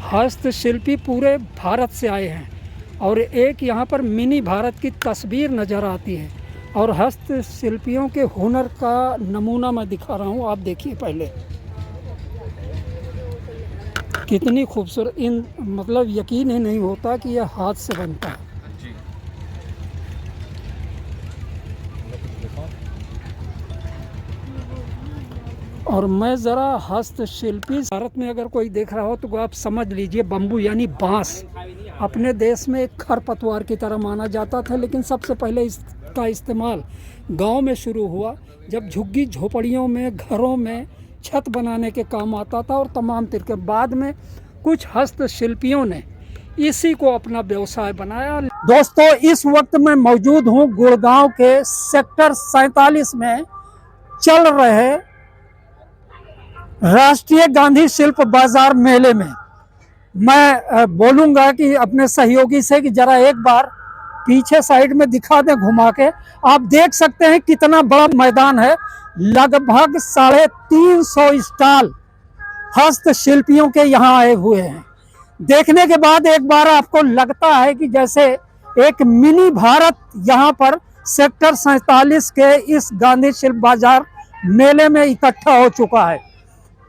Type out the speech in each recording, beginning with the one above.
हस्तशिल्पी पूरे भारत से आए हैं और एक यहाँ पर मिनी भारत की तस्वीर नज़र आती है और हस्तशिल्पियों के हुनर का नमूना मैं दिखा रहा हूँ। आप देखिए पहले कितनी खूबसूरत, इन मतलब यकीन ही नहीं होता कि यह हाथ से बनता है। और मैं ज़रा हस्तशिल्पी भारत में अगर कोई देख रहा हो तो आप समझ लीजिए बम्बू यानी बांस अपने देश में एक खरपतवार की तरह माना जाता था, लेकिन सबसे पहले इसका इस्तेमाल गांव में शुरू हुआ जब झुग्गी झोपड़ियों में घरों में छत बनाने के काम आता था और तमाम तरीके। बाद में कुछ हस्तशिल्पियों ने इसी को अपना व्यवसाय बनाया। दोस्तों, इस वक्त मैं मौजूद हूँ गुड़गांव के सेक्टर 47 में चल रहे राष्ट्रीय गांधी शिल्प बाजार मेले में। मैं बोलूँगा कि अपने सहयोगी से कि जरा एक बार पीछे साइड में दिखा दें घुमा के। आप देख सकते हैं कितना बड़ा मैदान है, लगभग 350 स्टॉल हस्तशिल्पियों के यहाँ आए हुए हैं। देखने के बाद एक बार आपको लगता है कि जैसे एक मिनी भारत यहाँ पर सेक्टर 47 के इस गांधी शिल्प बाजार मेले में इकट्ठा हो चुका है।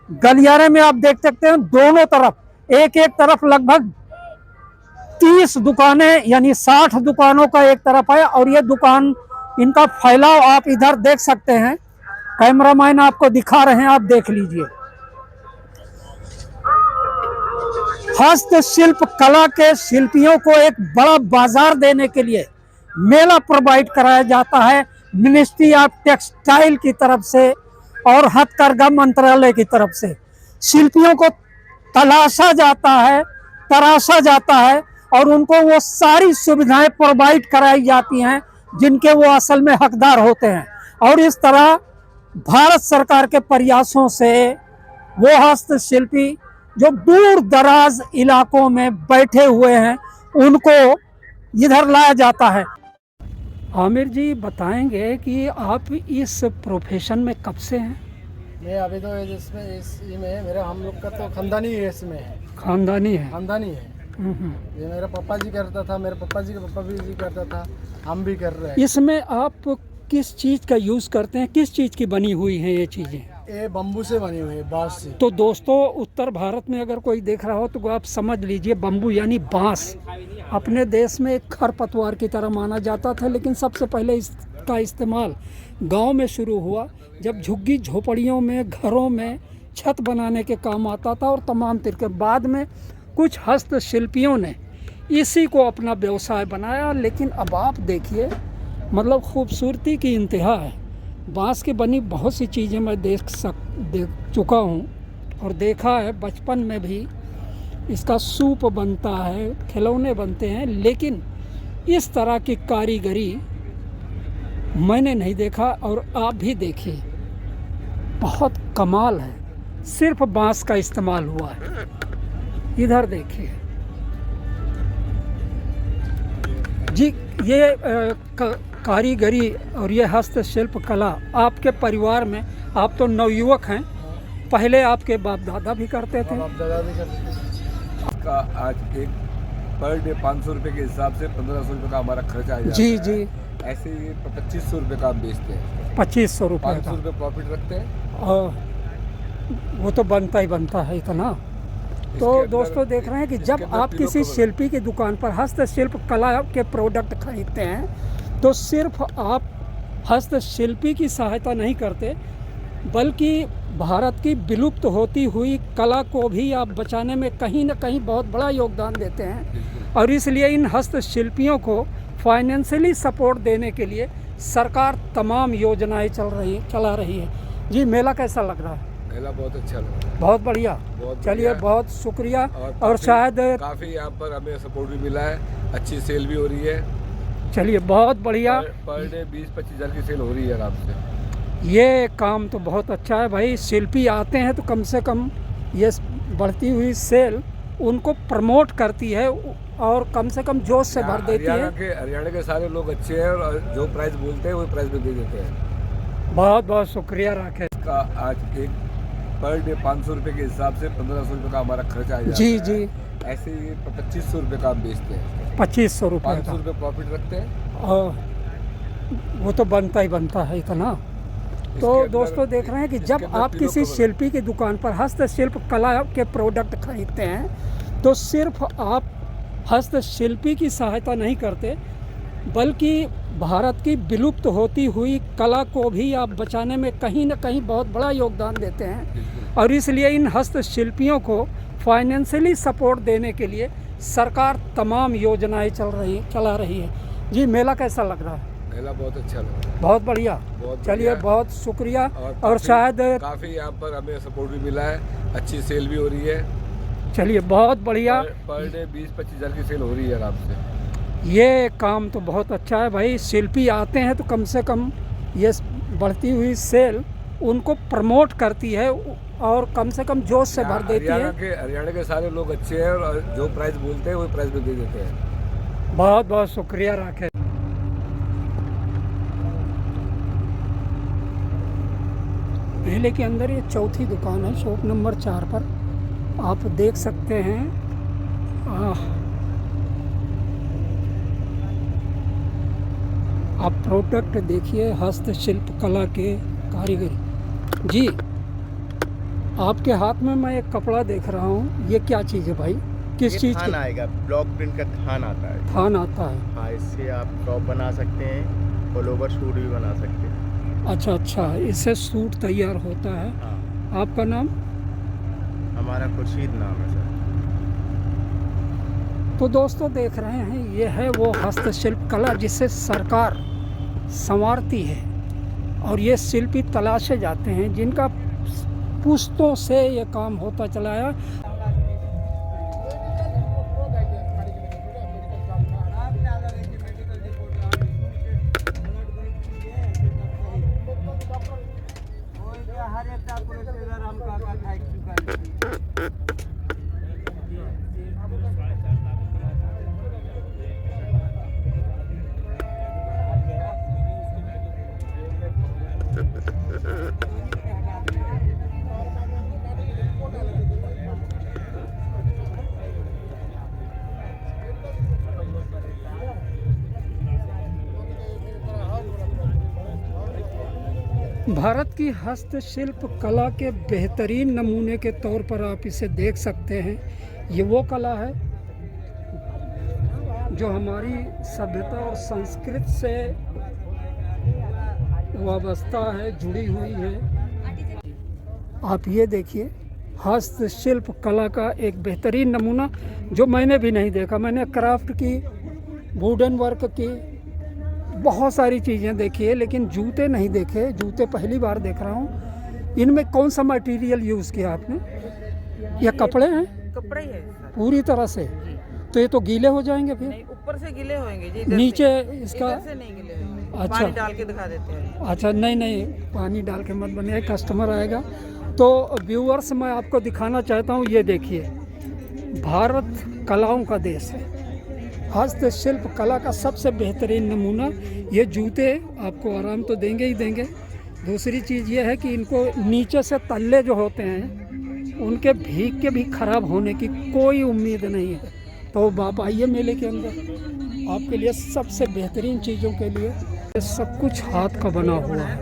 गलियारे में आप देख सकते हैं दोनों तरफ एक तरफ लगभग 30 दुकानें यानी 60 दुकानों का एक तरफ है और ये दुकान इनका फैलाव आप इधर देख सकते हैं। कैमरामैन आपको दिखा रहे हैं, आप देख लीजिए। हस्तशिल्प कला के शिल्पियों को एक बड़ा बाजार देने के लिए मेला प्रोवाइड कराया जाता है मिनिस्ट्री ऑफ टेक्सटाइल की तरफ से और हथकरघा मंत्रालय की तरफ से। शिल्पियों को तलाशा जाता है, तराशा जाता है और उनको वो सारी सुविधाएं प्रोवाइड कराई जाती हैं जिनके वो असल में हकदार होते हैं। और इस तरह भारत सरकार के प्रयासों से वो हस्तशिल्पी जो दूर दराज इलाकों में बैठे हुए हैं उनको इधर लाया जाता है। आमिर जी बताएंगे कि आप इस प्रोफेशन में कब से हैं? मैं अभी तो इसमें मेरा हम लोग का तो खानदानी है, इसमें है। खानदानी है? खानदानी है। ये मेरा पापा जी करता था, मेरे पापा जी का पापा भी करता था, हम भी कर रहे हैं। इसमें आप किस चीज़ का यूज़ करते हैं? किस चीज़ की बनी हुई हैं ये चीज़ें? ये बम्बू से बनी हुई है, बांस से। तो दोस्तों, उत्तर भारत में अगर कोई देख रहा हो तो आप समझ लीजिए बम्बू यानी बांस अपने देश में एक खरपतवार की तरह माना जाता था, लेकिन सबसे पहले इसका इस्तेमाल गांव में शुरू हुआ जब झुग्गी झोपड़ियों में घरों में छत बनाने के काम आता था और तमाम तरीके। बाद में कुछ हस्तशिल्पियों ने इसी को अपना व्यवसाय बनाया। लेकिन अब आप देखिए, मतलब खूबसूरती की इंतहा है। बांस की बनी बहुत सी चीज़ें मैं देख चुका हूँ और देखा है बचपन में भी। इसका सूप बनता है, खिलौने बनते हैं, लेकिन इस तरह की कारीगरी मैंने नहीं देखा। और आप भी देखिए, बहुत कमाल है। सिर्फ बांस का इस्तेमाल हुआ है। इधर देखिए जी, ये कारीगरी और ये हस्तशिल्प कला आपके परिवार में, आप तो नवयुवक हैं, पहले आपके बाप दादा भी करते थे? बाप दादा भी करते थे। का आज एक पर डे 500 रुपये के हिसाब से 1500 रुपये का हमारा खर्च आ जाता जी है। जी। ऐसे ही 2500 रुपये का हम बेचते हैं। 2500 रुपये 500 रुपये प्रॉफिट रखते हैं और वो तो बनता ही बनता है इतना। तो दोस्तों देख रहे हैं कि जब आप किसी शिल्पी की दुकान पर हस्तशिल्प कला के प्रोडक्ट खरीदते हैं तो सिर्फ आप हस्तशिल्पी की सहायता नहीं करते, बल्कि भारत की विलुप्त होती हुई कला को भी आप बचाने में कहीं ना कहीं बहुत बड़ा योगदान देते हैं। और इसलिए इन हस्तशिल्पियों को फाइनेंशियली सपोर्ट देने के लिए सरकार तमाम योजनाएं चला रही है। जी, मेला कैसा लग रहा है? मेला बहुत अच्छा लगा, बहुत बढ़िया। चलिए, बहुत शुक्रिया। और शायद काफ़ी यहाँ पर हमें सपोर्ट भी मिला है, अच्छी सेल भी हो रही है। चलिए, बहुत बढ़िया। पर डे 20-25 हज़ार की सेल हो रही है आराम से। ये काम तो बहुत अच्छा है भाई। शिल्पी आते हैं तो कम से कम ये बढ़ती हुई सेल उनको प्रमोट करती है और कम से कम जोश से भर देती है। हरियाणा के सारे लोग अच्छे हैं और जो प्राइस बोलते हैं वही प्राइस में दे देते हैं। बहुत बहुत शुक्रिया राकेश का। आज एक पर डे 500 रुपये के हिसाब से 1500 रुपये का हमारा खर्च आ जाता है। जी जी। ऐसे ही 2500 रुपये का हम बेचते हैं, 2500 रुपये 500 का। रुपये प्रॉफिट रखते हैं। और वो तो बनता ही बनता है इतना। तो अंदर- दोस्तों देख रहे हैं कि इसके जब अंदर आप किलो किसी कवर- शिल्पी की दुकान पर हस्तशिल्प कला के प्रोडक्ट खरीदते हैं तो सिर्फ आप हस्तशिल्पी की सहायता नहीं करते, बल्कि भारत की विलुप्त होती हुई कला को भी आप बचाने में कहीं ना कहीं बहुत बड़ा योगदान देते हैं। बिल्कुल। और इसलिए इन हस्तशिल्पियों को फाइनेंशियली सपोर्ट देने के लिए सरकार तमाम योजनाएं चला रही है। जी, मेला कैसा लग रहा है? मेला बहुत अच्छा लगा, बहुत बढ़िया। बहुत चलिए, बढ़िया। बहुत शुक्रिया। और काफ़ी- शायद काफ़ी यहाँ पर हमें सपोर्ट भी मिला है, अच्छी सेल भी हो रही है। चलिए, बहुत बढ़िया। पर डे 20-25 हज़ार की सेल हो रही है आराम से। ये काम तो बहुत अच्छा है भाई। शिल्पी आते हैं तो कम से कम ये बढ़ती हुई सेल उनको प्रमोट करती है और कम से कम जोश से भर देती है। हरियाणा के सारे लोग अच्छे हैं और जो प्राइस बोलते हैं वही प्राइस में दे देते हैं। बहुत बहुत शुक्रिया राकेश। मेले के अंदर ये चौथी दुकान है, शॉप नंबर 4 पर आप देख सकते हैं। आप प्रोडक्ट देखिए, हस्तशिल्प कला के कारीगरी। जी, आपके हाथ में मैं एक कपड़ा देख रहा हूँ, ये क्या चीज़ है भाई? किस चीज़ थान की? आएगा, ब्लॉक प्रिंट का थान आता है। थान आता है। हाँ, इससे आप टॉप बना सकते हैं, ऑल ओवर सूट भी बना सकते हैं। अच्छा अच्छा, इससे सूट तैयार होता है। हाँ, आपका नाम? हमारा खुर्शीद नाम है सर। तो दोस्तों देख रहे हैं, ये है वो हस्तशिल्प कला जिसे सरकार संवारती है और ये शिल्पी तलाशे जाते हैं जिनका पुश्तों से ये काम होता चला है। भारत की हस्तशिल्प कला के बेहतरीन नमूने के तौर पर आप इसे देख सकते हैं। ये वो कला है जो हमारी सभ्यता और संस्कृति से वाबस्ता है, जुड़ी हुई है। आप ये देखिए, हस्तशिल्प कला का एक बेहतरीन नमूना जो मैंने भी नहीं देखा। मैंने क्राफ्ट की, वुडन वर्क की, बहुत सारी चीज़ें देखी है, लेकिन जूते नहीं देखे। जूते पहली बार देख रहा हूँ। इनमें कौन सा मटेरियल यूज़ किया आपने? ये कपड़े हैं? कपड़ा ही है सर। पूरी तरह से? तो ये तो गीले हो जाएंगे फिर? नहीं, ऊपर से गिले होंगे जी, इधर नीचे से, इसका? इधर से नहीं गिले होंगे। अच्छा। पानी डाल के दिखा देते हैं। अच्छा, नहीं नहीं, पानी डाल के मत बनिए, कस्टमर आएगा। तो व्यूअर्स, मैं आपको दिखाना चाहता हूँ, ये देखिए, भारत कलाओं का देश है। हस्तशिल्प कला का सबसे बेहतरीन नमूना ये जूते आपको आराम तो देंगे ही देंगे। दूसरी चीज़ ये है कि इनको नीचे से तल्ले जो होते हैं उनके भीग के भी ख़राब होने की कोई उम्मीद नहीं है। तो आप आइए मेले के अंदर, आपके लिए सबसे बेहतरीन चीज़ों के लिए ये सब कुछ हाथ का बना हुआ है।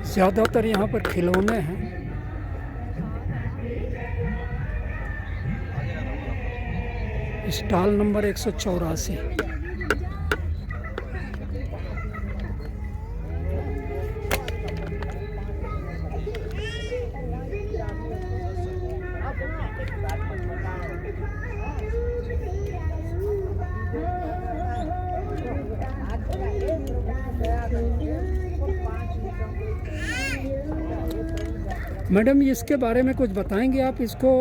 ज़्यादातर यहाँ पर खिलौने हैं। Stall number 184। मैडम, इसके बारे में कुछ बताएंगे आप? इसको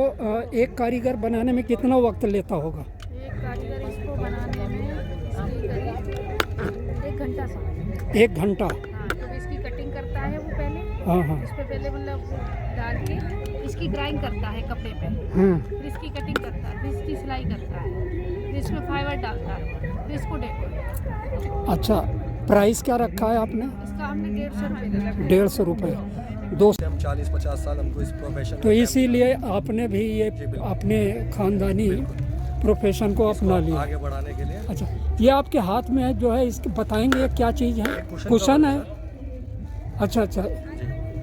एक कारीगर बनाने में कितना वक्त लेता होगा? एक कारीगर इसको बनाने में इसकी करीब 1 घंटा समय। 1 घंटा? हाँ, तो इसकी कटिंग करता है वो पहले। हाँ हाँ। इस पे पहले मतलब डाल के इसकी ग्राइंड करता है कपड़े पे, फिर इसकी कटिंग करता है, फिर इसकी सिलाई करता है, फिर इसमें फाइबर डालता है, फिर इसको डेकोरेट करता है। अच्छा, प्राइस क्या रखा है आपने? इसका हमने 150 रुपये रखा। 150 रुपये। दो हम 40-50 साल हमको इस प्रोफेशन तो इसीलिए आपने भी ये अपने खानदानी प्रोफेशन को अपना लिया। आगे बढ़ाने के लिए। अच्छा, ये आपके हाथ में है जो है, इसके बताएंगे ये क्या चीज़ है? कुशन है। अच्छा अच्छा,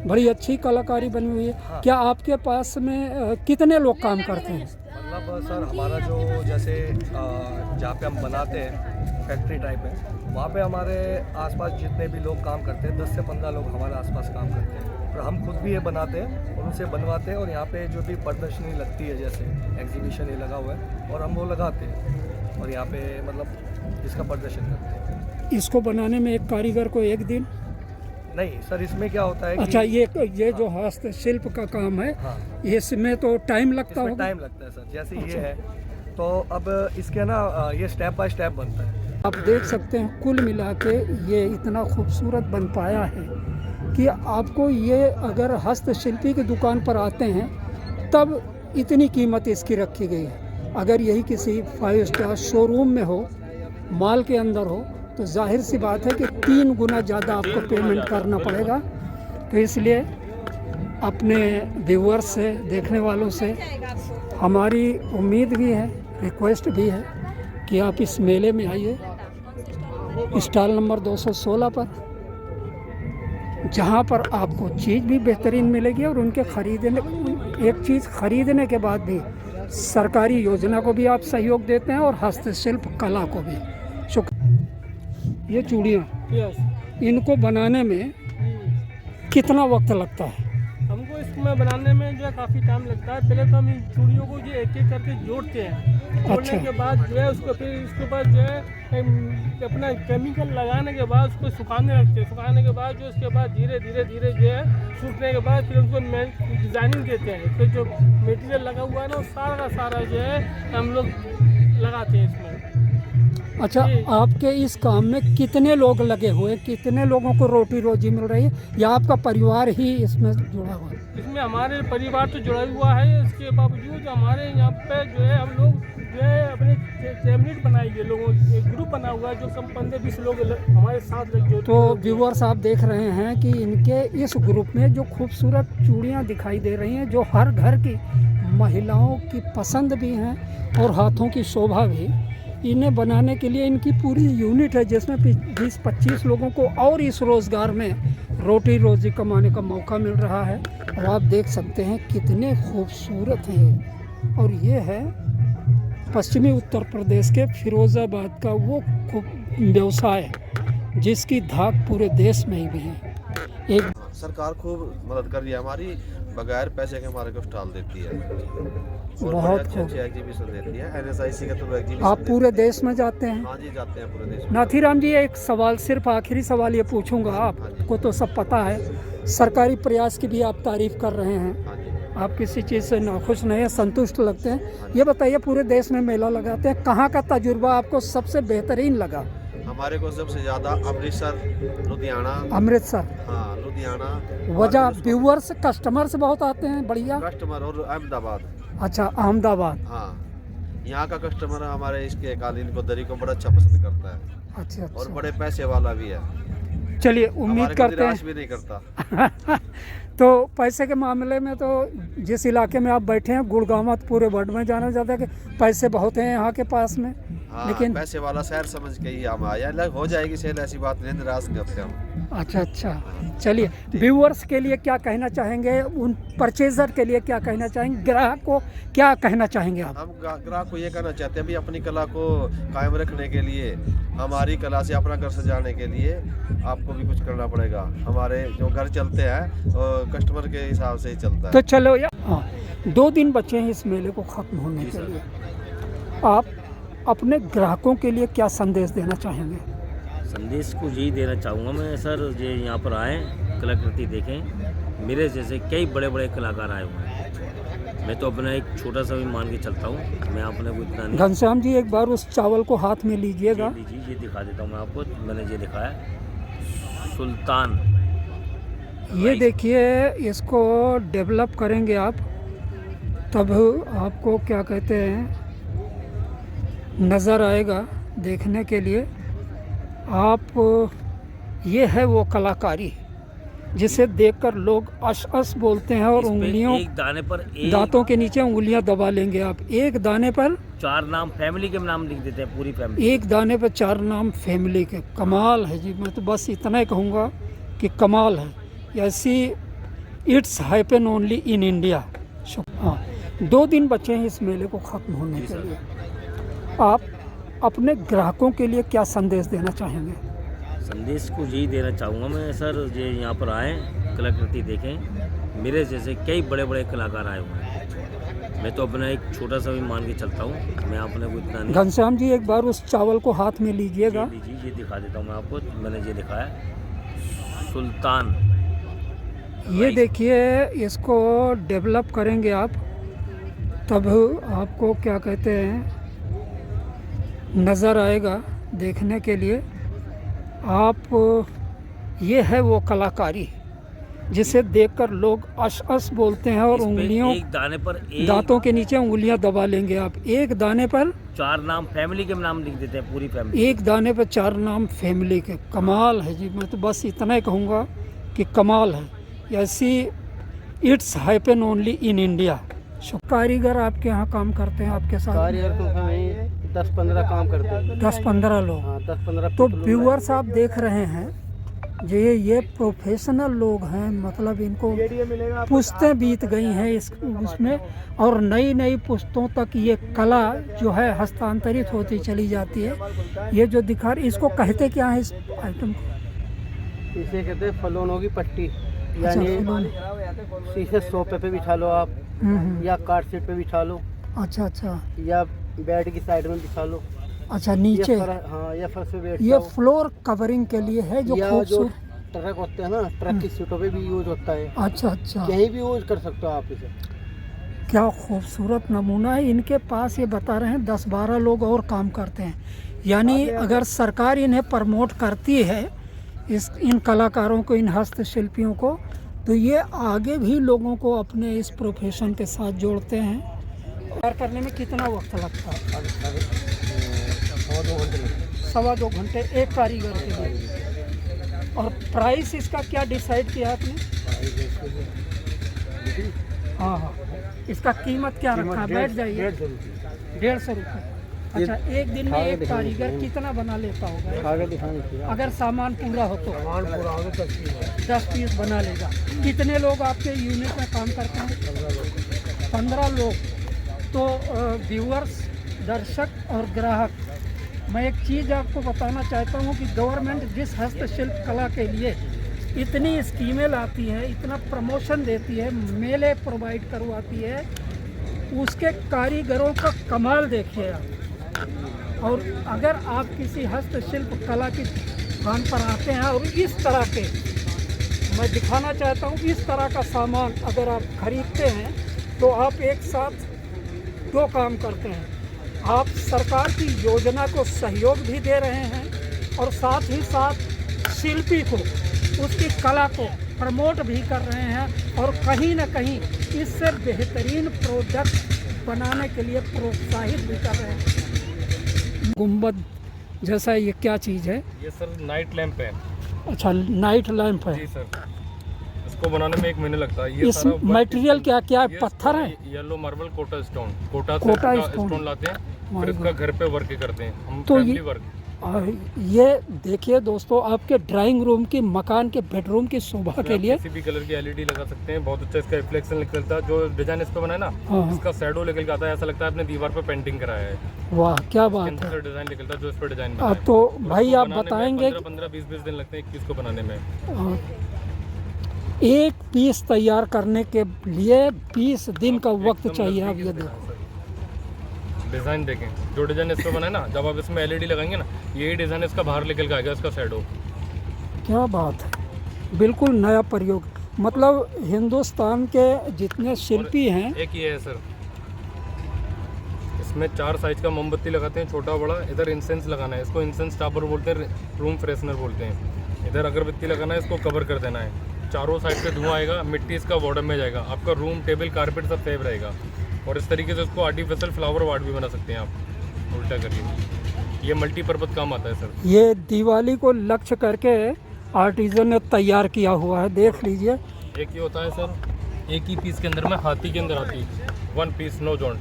बड़ी अच्छी कलाकारी बनी हुई है। क्या आपके पास में कितने लोग काम करते हैं? मतलब सर हमारा जो जैसे जहाँ पे हम बनाते हैं फैक्ट्री टाइप है, वहाँ पे हमारे आसपास जितने भी लोग काम करते हैं 10 से 15 लोग हमारे आसपास काम करते हैं, और हम खुद भी ये बनाते हैं और उनसे बनवाते हैं। और यहाँ पे जो भी प्रदर्शनी लगती है, जैसे एग्जीबिशन ये लगा हुआ है, और हम वो लगाते हैं और यहाँ पे मतलब इसका प्रदर्शन करते हैं। इसको बनाने में एक कारीगर को एक दिन? नहीं सर, इसमें क्या होता है कि अच्छा, ये जो हस्तशिल्प का काम है, हाँ, इसमें तो टाइम लगता इसमें होगा? टाइम लगता है सर। जैसे ये है तो अब इसके ना ये स्टेप बाय स्टेप बनता है। आप देख सकते हैं कुल मिला के ये इतना खूबसूरत बन पाया है कि आपको ये अगर हस्तशिल्पी की दुकान पर आते हैं तब इतनी कीमत इसकी रखी गई है। अगर यही किसी 5 स्टार शोरूम में हो, मॉल के अंदर हो, तो जाहिर सी बात है कि 3 गुना ज़्यादा आपको पेमेंट करना पड़ेगा। तो इसलिए अपने व्यूअर्स से, देखने वालों से हमारी उम्मीद भी है, रिक्वेस्ट भी है कि आप इस मेले में आइए, स्टॉल नंबर 216 पर, जहाँ पर आपको चीज़ भी बेहतरीन मिलेगी और उनके खरीदने, एक चीज़ खरीदने के बाद भी सरकारी योजना को भी आप सहयोग देते हैं और हस्तशिल्प कला को भी। शुक्र। ये चूड़ियाँ, इनको बनाने में कितना वक्त लगता है? हमको इसमें बनाने में जो है काफ़ी टाइम लगता है। पहले तो हम इन चूड़ियों को जो एक एक करके जोड़ते हैं। जोड़ने के बाद जो है उसको फिर इसके ऊपर जो है अपना केमिकल लगाने के बाद उसको सुखाने रखते हैं। सुखाने के बाद जो उसके बाद धीरे धीरे धीरे जो है सूखने के बाद फिर उसको डिज़ाइनिंग देते हैं। फिर जो मटेरियल लगा हुआ है ना, वो सारा का सारा जो है हम लोग लगाते हैं इसमें। अच्छा, आपके इस काम में कितने लोग लगे हुए, कितने लोगों को रोटी रोजी मिल रही है, या आपका परिवार ही इसमें जुड़ा हुआ है? इसमें हमारे परिवार तो जुड़ा हुआ है। इसके बावजूद हमारे यहाँ पे जो है हम लोग जो है अपने कैबिनेट बनाई है, लोगों एक ग्रुप बना हुआ है जो कम 15-20 लोग हमारे साथ लगे। तो व्यूअर्स आप देख रहे हैं कि इनके इस ग्रुप में जो खूबसूरत चूड़ियाँ दिखाई दे रही हैं, जो हर घर की महिलाओं की पसंद भी हैं और हाथों की शोभा भी, इन्हें बनाने के लिए इनकी पूरी यूनिट है जिसमें 20-25 लोगों को और इस रोज़गार में रोटी रोजी कमाने का मौका मिल रहा है। और आप देख सकते हैं कितने खूबसूरत हैं। और ये है पश्चिमी उत्तर प्रदेश के फिरोज़ाबाद का वो व्यवसाय जिसकी धाक पूरे देश में ही भी है। एक सरकार खूब मदद कर रही है हमारी, बगैर पैसे के हमारे को स्टॉल देती है और बहुत अच्छे एग्जीबिशन देती है। NSIC के थ्रू एग्जीबिशन आप पूरे देश में जाते हैं? हाँ जी, जाते हैं पूरे देश में। नाथीराम जी, एक सवाल, सिर्फ आखिरी सवाल ये पूछूंगा, आपको तो सब पता है, सरकारी प्रयास की भी आप तारीफ कर रहे हैं, हाँ जी। आप किसी चीज़ से नाखुश नहीं है, संतुष्ट लगते हैं। ये बताइए, पूरे देश में मेला लगाते हैं, कहाँ का तजुर्बा आपको सबसे बेहतरीन लगा? हमारे को सबसे ज़्यादा अमृतसर, लुधियाना। अमृतसर? हाँ, लुधियाना। वजह व्यूअर्स, कस्टमर्स बहुत आते हैं, बढ़िया। कस्टमर और अहमदाबाद। अच्छा, अहमदाबाद। हाँ, यहाँ का कस्टमर हमारे इसके कालीन को, दरी को बड़ा अच्छा पसंद करता है। अच्छा और अच्छा, बड़े पैसे वाला भी है। चलिए उम्मीद करते हैं भी नहीं करता। तो पैसे के मामले में तो जिस इलाके में आप बैठे हैं, गुड़गांव पूरे वर्ल्ड में जाना जाता है कि पैसे बहुत हैं यहाँ के पास में। हाँ, लेकिन पैसे वाला शहर समझ के ही हम आया, हो जाएगी सेल, ऐसी बात नहीं, निराश नहीं होते हम। अच्छा अच्छा, चलिए व्यूअर्स के लिए क्या कहना चाहेंगे, उन परचेजर के लिए क्या कहना चाहेंगे, ग्राहक को क्या कहना चाहेंगे आप? हम ग्राहक को ये कहना चाहते हैं भी अपनी कला को कायम रखने के लिए, हमारी कला से अपना घर सजाने के लिए आपको भी कुछ करना पड़ेगा। हमारे जो घर चलते हैं कस्टमर के हिसाब से ही चलता है। तो चलो यार, हाँ, 2 दिन बचे हैं इस मेले को ख़त्म होने के लिए, आप अपने ग्राहकों के लिए क्या संदेश देना चाहेंगे? संदेश को यही देना चाहूँगा मैं सर, ये यहाँ पर आएँ, कलाकृति देखें। मेरे जैसे कई बड़े बड़े कलाकार आए हुए हैं, मैं तो अपना एक छोटा सा भी मान के चलता हूँ, मैं अपने को इतना नहीं। घनश्याम जी, एक बार उस चावल को हाथ में लीजिएगा। ये दिखा देता हूँ मैं आपको, मैंने ये दिखाया सुल्तान। ये देखिए, इसको डेवलप करेंगे आप तब आपको क्या कहते हैं नज़र आएगा देखने के लिए। आप ये है वो कलाकारी जिसे देखकर लोग अश अश बोलते हैं और इस पे उंगलियों एक दाने पर एक दांतों के नीचे उंगलियां दबा लेंगे आप। एक दाने पर 4 नाम फैमिली के नाम लिख देते हैं, पूरी फैमिली। एक दाने पर 4 नाम फैमिली के। कमाल है जी, मैं तो बस इतना ही कहूँगा कि कमाल है। ऐसी it's happen only in India. हाँ, 2 दिन बचे हैं इस मेले को ख़त्म होने के लिए। आप अपने ग्राहकों के लिए क्या संदेश देना चाहेंगे? संदेश को यही देना चाहूँगा मैं सर, जो यहाँ पर आए कलाकृति देखें। मेरे जैसे कई बड़े बड़े कलाकार आए हुए हैं। मैं तो अपना एक छोटा सा भी मान के चलता हूँ, मैं अपने को इतना नहीं। घनश्याम जी एक बार उस चावल को हाथ में लीजिएगा। लीजिए, ये दिखा देता हूँ मैं आपको। मैंने ये दिखाया सुल्तान। ये देखिए, इसको डेवलप करेंगे आप तब आपको क्या कहते हैं नज़र आएगा देखने के लिए। आप ये है वो कलाकारी जिसे देखकर लोग अश अश बोलते हैं और इस पे उंगलियों एक दाने पर एक दांतों के नीचे उंगलियां दबा लेंगे आप। एक दाने पर 4 नाम फैमिली के नाम लिख देते हैं, पूरी फैमिली। एक दाने पर 4 नाम फैमिली के। कमाल है जी, मैं तो बस इतना ही कहूँगा कि कमाल है। ऐसी it's happen only in India. कारीगर आपके यहाँ काम करते हैं आपके साथ? कारीगर तो हमें 10-15 काम करते हैं। 10-15 लोग। हाँ, 10-15। तो व्यूअर्स आप देख रहे हैं ये प्रोफेशनल लोग हैं, मतलब इनको पुश्तें बीत गई हैं उसमें, और नई नई पुश्तों तक ये कला जो है हस्तांतरित होती चली जाती है। ये जो दिखा रहे, इसको कहते क्या है इस आइटम को? इसे कहते हैं फलोनों की पट्टी, यानी शीशे सोफे पे बिछा लो आप, या कार सीट पे बिछा लो। अच्छा अच्छा। या बेड की साइड में बिछा लो। अच्छा, नीचे। हाँ, या फर्श पे बैठ ये जाओ। फ्लोर कवरिंग के लिए है जो या जो खूबसूरत। ट्रक होते हैं ना, ट्रक की सीटों पे भी यूज होता है। अच्छा अच्छा, कहीं भी यूज कर सकते हो आप इसे। क्या खूबसूरत नमूना है। इनके पास ये बता रहे हैं 10-12 लोग और काम करते हैं। यानी अगर सरकार इन्हें प्रमोट करती है, इन कलाकारों को, इन हस्तशिल्पियों को, तो ये आगे भी लोगों को अपने इस प्रोफेशन के साथ जोड़ते हैं। तैयार करने में कितना वक्त लगता है? 1.25 घंटे एक कारीगर के लिए। और प्राइस इसका क्या डिसाइड किया आपने? हाँ हाँ, इसका कीमत क्या रखा है? बैठ जाइए। 150 रुपये। अच्छा, एक दिन में एक कारीगर कितना बना लेता होगा? अगर सामान पूरा हो तो 10 पीस बना लेगा। कितने लोग आपके यूनिट में काम करते हैं? 15 लोग। तो व्यूअर्स, दर्शक और ग्राहक, मैं एक चीज़ आपको बताना चाहता हूँ कि गवर्नमेंट जिस हस्तशिल्प कला के लिए इतनी स्कीमें लाती है, इतना प्रमोशन देती है, मेले प्रोवाइड करवाती है, उसके कारीगरों का कमाल देखिए आप। और अगर आप किसी हस्तशिल्प कला की दुकान पर आते हैं और इस तरह के, मैं दिखाना चाहता हूँ, इस तरह का सामान अगर आप खरीदते हैं तो आप एक साथ 2 काम करते हैं। आप सरकार की योजना को सहयोग भी दे रहे हैं और साथ ही साथ शिल्पी को, उसकी कला को प्रमोट भी कर रहे हैं, और कहीं ना कहीं इससे बेहतरीन प्रोडक्ट बनाने के लिए प्रोत्साहित भी कर रहे हैं। गुंबद जैसा ये क्या चीज़ है? ये सर नाइट लैंप है। अच्छा, नाइट लैंप है। जी सर, इसको बनाने में 1 महीना लगता है। ये इस मटेरियल क्या क्या है? पत्थर है? Yellow marble Kota stone, Kota stone लाते हैं, फिर इसका घर पे वर्क करते हैं हम, तो फैमिली वर्क। ये देखिए दोस्तों, आपके ड्राइंग रूम की, मकान के बेडरूम की शोभा के लिए किसी भी कलर की एलईडी लगा सकते हैं। बहुत अच्छा इसका रिफ्लेक्शन निकलता है। जो डिजाइन इस पे बना है ना, हाँ। इसका शैडो निकल के आता है, ऐसा लगता है आपने दीवार पे पेंटिंग कराया है। वाह, क्या बात है। डिजाइन निकलता है जो इस पे डिजाइन बना है। तो भाई आप बताएंगे? 15-20 दिन लगते हैं एक पीस को बनाने में। एक पीस तैयार करने के लिए 20 दिन का वक्त चाहिए। आप ये देखो, डिज़ाइन देखें, जो डिज़ाइन इसको बना है ना, जब आप इसमें एलईडी लगाएंगे ना, यही डिज़ाइन इसका बाहर निकल के आएगा, इसका शैडो। क्या बात है, बिल्कुल नया प्रयोग। मतलब हिंदुस्तान के जितने शिल्पी हैं, एक ये है सर, इसमें 4 साइज का मोमबत्ती लगाते हैं, छोटा बड़ा। इधर इंसेंस लगाना है, इसको इंसेंस टॉपर बोलते हैं, रूम फ्रेशनर बोलते हैं। इधर अगरबत्ती लगाना है, इसको कवर कर देना है। चारों साइड से धुआं आएगा, मिट्टी इसका बॉर्डर में जाएगा, आपका रूम, टेबल, कारपेट सब सेफ रहेगा। और इस तरीके से इसको आर्टिफिशियल फ्लावर वार्ड भी बना सकते हैं आप, उल्टा करके। ये मल्टीपर्पज़ काम आता है सर। ये दिवाली को लक्ष्य करके आर्टिजन ने तैयार किया हुआ है, देख लीजिए। एक ये होता है सर, एक ही पीस के अंदर में हाथी के अंदर आती है, 1 piece no joint,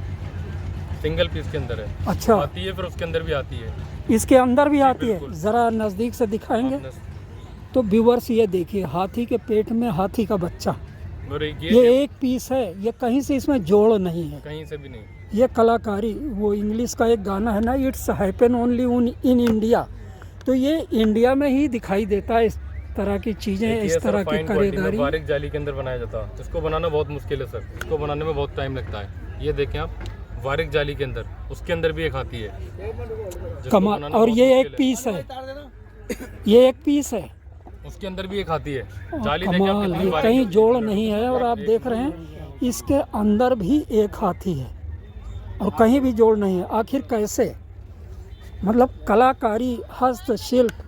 single piece के अंदर है। अच्छा, आती है, फिर उसके अंदर भी आती है। इसके अंदर भी आती है, बिल्कुल। ज़रा नज़दीक से दिखाएंगे तो व्यूअर्स ये देखिए, हाथी के पेट में हाथी का बच्चा, और ये एक पीस है, ये कहीं से इसमें जोड़ नहीं है, कहीं से भी नहीं। ये कलाकारी। वो इंग्लिश का एक गाना है ना, it's happen only in India, तो ये इंडिया में ही दिखाई देता है इस तरह की चीज़ें, ये इस सर तरह की फाइन क्वालिटी में कारीगरी। बारीक जाली के अंदर बनाया जाता है। इसको बनाना बहुत मुश्किल है सर, इसको बनाने में बहुत टाइम लगता है। ये देखें आप, बारीक जाली के अंदर, उसके अंदर भी एक हाथी है, जिसको कमाल। बनाना और बहुत ये मुश्किल एक पीस है, ये एक पीस है, उसके अंदर भी एक हाथी है। और जाली देखें आप कमाल, कितनी ये बारीक कहीं है। जोड़ नहीं है। और आप देख रहे हैं इसके अंदर भी एक हाथी है और कहीं भी जोड़ नहीं है। आखिर कैसे? मतलब कलाकारी, हस्तशिल्प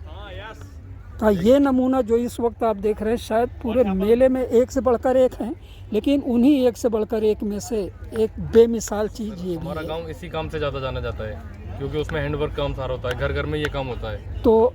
का ये नमूना जो इस वक्त आप देख रहे हैं, शायद पूरे मेले में एक से बढ़कर एक हैं, लेकिन उन्हीं एक से बढ़कर एक में से एक बेमिसाल चीज़ ये भी हमारा है। गांव इसी काम से ज़्यादा जाना जाता है, क्योंकि उसमें हैंडवर्क काम सारा होता है, घर घर में ये काम होता है। तो